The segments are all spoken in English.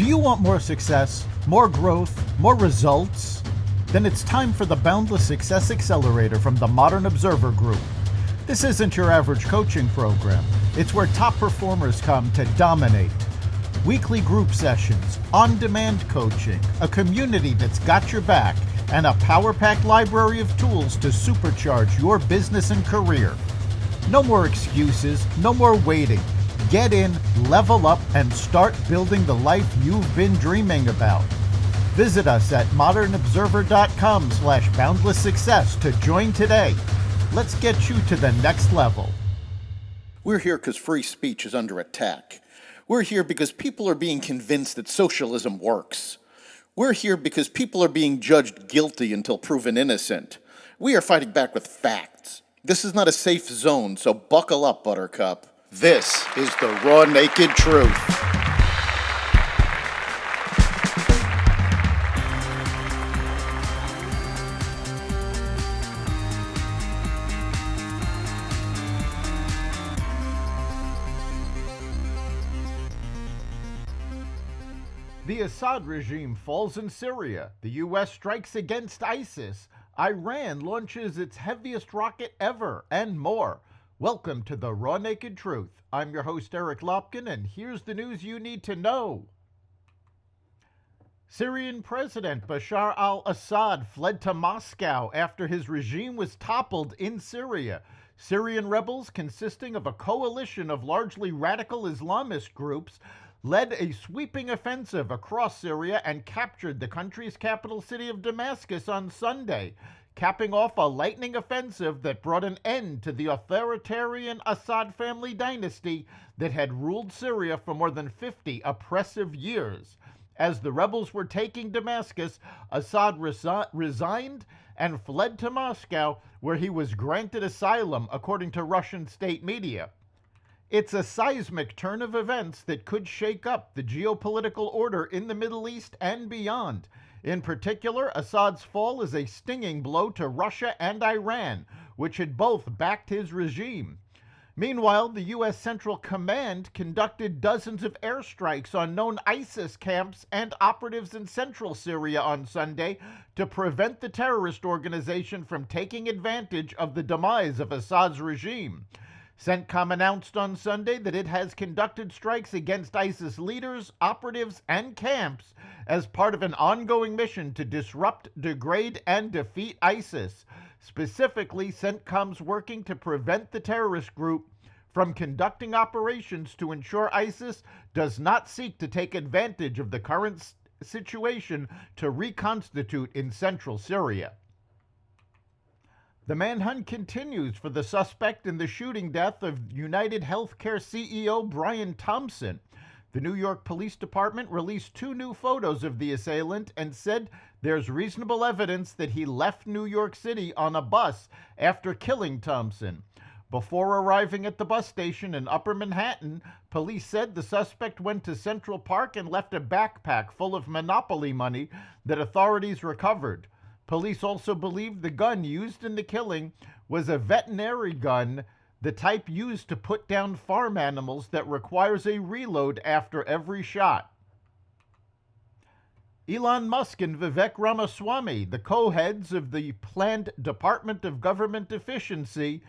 Do you want more success, more growth, more results? Then it's time for the Boundless Success Accelerator from the Modern Observer Group. This isn't your average coaching program. It's where top performers come to dominate. Weekly group sessions, on-demand coaching, a community that's got your back, and a power-packed library of tools to supercharge your business and career. No more excuses, no more waiting. Get in, level up, and start building the life you've been dreaming about. Visit us at modernobserver.com/boundlesssuccess to join today. Let's get you to the next level. We're here because free speech is under attack. We're here because people are being convinced that socialism works. We're here because people are being judged guilty until proven innocent. We are fighting back with facts. This is not a safe zone, so buckle up, Buttercup. This is the raw, naked truth. The Assad regime falls in Syria. The U.S. strikes against ISIS. Iran launches its heaviest rocket ever, and more. Welcome to the Raw Naked Truth. I'm your host, Eric Lopkin, and here's the news you need to know. Syrian President Bashar al-Assad fled to Moscow after his regime was toppled in Syria. Syrian rebels, consisting of a coalition of largely radical Islamist groups, led a sweeping offensive across Syria and captured the country's capital city of Damascus on Sunday, capping off a lightning offensive that brought an end to the authoritarian Assad family dynasty that had ruled Syria for more than 50 oppressive years. As the rebels were taking Damascus, Assad resigned and fled to Moscow, where he was granted asylum, according to Russian state media. It's a seismic turn of events that could shake up the geopolitical order in the Middle East and beyond. In particular, Assad's fall is a stinging blow to Russia and Iran, which had both backed his regime. Meanwhile, the U.S. Central Command conducted dozens of airstrikes on known ISIS camps and operatives in central Syria on Sunday to prevent the terrorist organization from taking advantage of the demise of Assad's regime. CENTCOM announced on Sunday that it has conducted strikes against ISIS leaders, operatives, and camps as part of an ongoing mission to disrupt, degrade, and defeat ISIS. Specifically, CENTCOM's working to prevent the terrorist group from conducting operations to ensure ISIS does not seek to take advantage of the current situation to reconstitute in central Syria. The manhunt continues for the suspect in the shooting death of United Healthcare CEO Brian Thompson. The New York Police Department released 2 new photos of the assailant and said there's reasonable evidence that he left New York City on a bus after killing Thompson. Before arriving at the bus station in Upper Manhattan, police said the suspect went to Central Park and left a backpack full of Monopoly money that authorities recovered. Police also believe the gun used in the killing was a veterinary gun, the type used to put down farm animals that requires a reload after every shot. Elon Musk and Vivek Ramaswamy, the co-heads of the planned Department of Government Efficiency,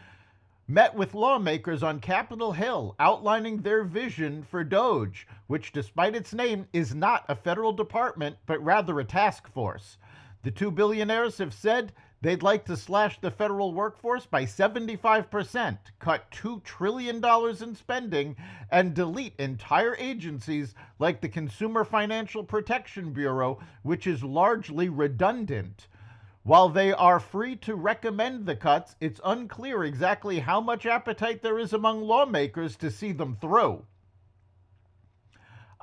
met with lawmakers on Capitol Hill outlining their vision for DOGE, which despite its name is not a federal department but rather a task force. The 2 billionaires have said they'd like to slash the federal workforce by 75%, cut $2 trillion in spending, and delete entire agencies like the Consumer Financial Protection Bureau, which is largely redundant. While they are free to recommend the cuts, it's unclear exactly how much appetite there is among lawmakers to see them through.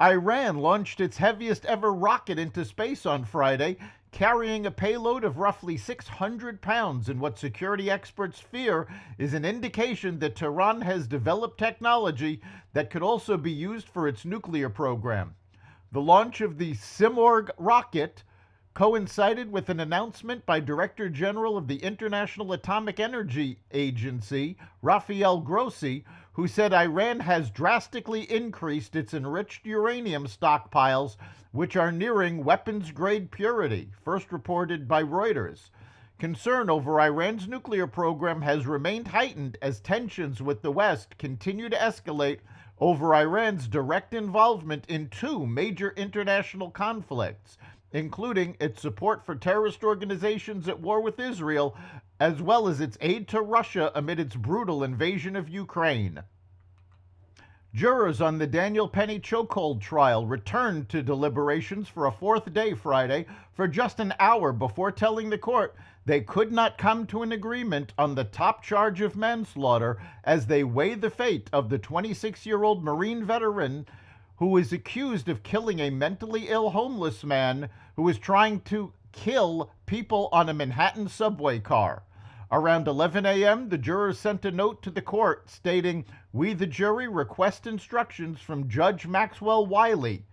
Iran launched its heaviest ever rocket into space on Friday, carrying a payload of roughly 600 pounds in what security experts fear is an indication that Tehran has developed technology that could also be used for its nuclear program. The launch of the Simorgh rocket coincided with an announcement by Director General of the International Atomic Energy Agency, Rafael Grossi, who said Iran has drastically increased its enriched uranium stockpiles, which are nearing weapons-grade purity, first reported by Reuters. Concern over Iran's nuclear program has remained heightened as tensions with the West continue to escalate over Iran's direct involvement in two major international conflicts, including its support for terrorist organizations at war with Israel, as well as its aid to Russia amid its brutal invasion of Ukraine. Jurors on the Daniel Penny chokehold trial returned to deliberations for a fourth day Friday for just an hour before telling the court they could not come to an agreement on the top charge of manslaughter as they weigh the fate of the 26-year-old Marine veteran who is accused of killing a mentally ill homeless man who was trying to kill people on a Manhattan subway car. Around 11 a.m., the jurors sent a note to the court stating, "We, the jury, request instructions from Judge Maxwell Wiley.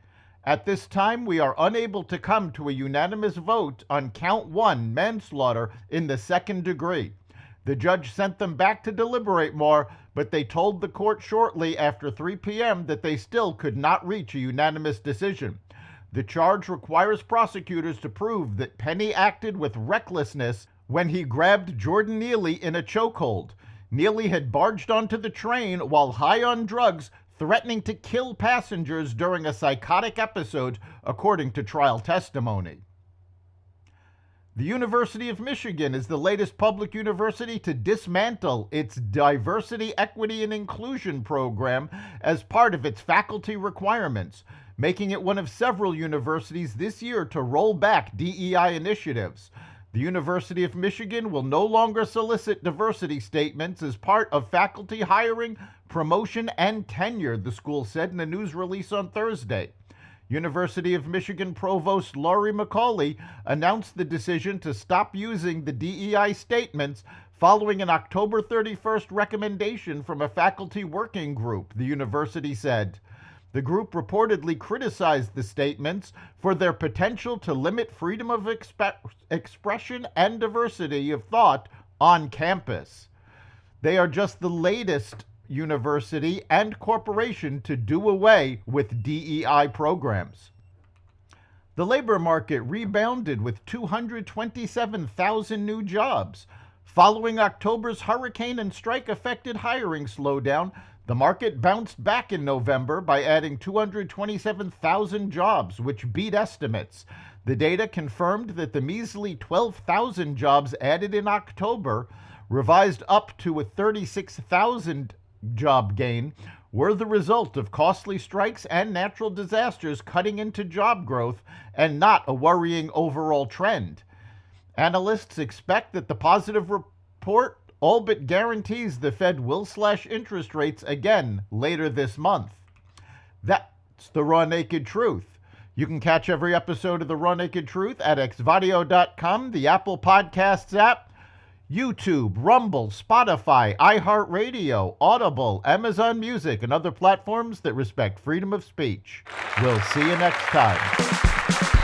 At this time, we are unable to come to a unanimous vote on count 1, manslaughter in the second degree." The judge sent them back to deliberate more, but they told the court shortly after 3 p.m. that they still could not reach a unanimous decision. The charge requires prosecutors to prove that Penny acted with recklessness when he grabbed Jordan Neely in a chokehold. Neely had barged onto the train while high on drugs, threatening to kill passengers during a psychotic episode, according to trial testimony. The University of Michigan is the latest public university to dismantle its Diversity, Equity, and Inclusion program as part of its faculty requirements, making it one of several universities this year to roll back DEI initiatives. The University of Michigan will no longer solicit diversity statements as part of faculty hiring, promotion, and tenure, the school said in a news release on Thursday. University of Michigan Provost Laurie McCauley announced the decision to stop using the DEI statements following an October 31st recommendation from a faculty working group, the university said. The group reportedly criticized the statements for their potential to limit freedom of expression and diversity of thought on campus. They are just the latest university and corporation to do away with DEI programs. The labor market rebounded with 227,000 new jobs. Following October's hurricane and strike-affected hiring slowdown, the market bounced back in November by adding 227,000 jobs, which beat estimates. The data confirmed that the measly 12,000 jobs added in October, revised up to a 36,000 job gain, were the result of costly strikes and natural disasters cutting into job growth and not a worrying overall trend. Analysts expect that the positive report all but guarantees the Fed will slash interest rates again later this month. That's the Raw Naked Truth. You can catch every episode of the Raw Naked Truth at xvadio.com, the Apple Podcasts app, YouTube, Rumble, Spotify, iHeartRadio, Audible, Amazon Music, and other platforms that respect freedom of speech. We'll see you next time.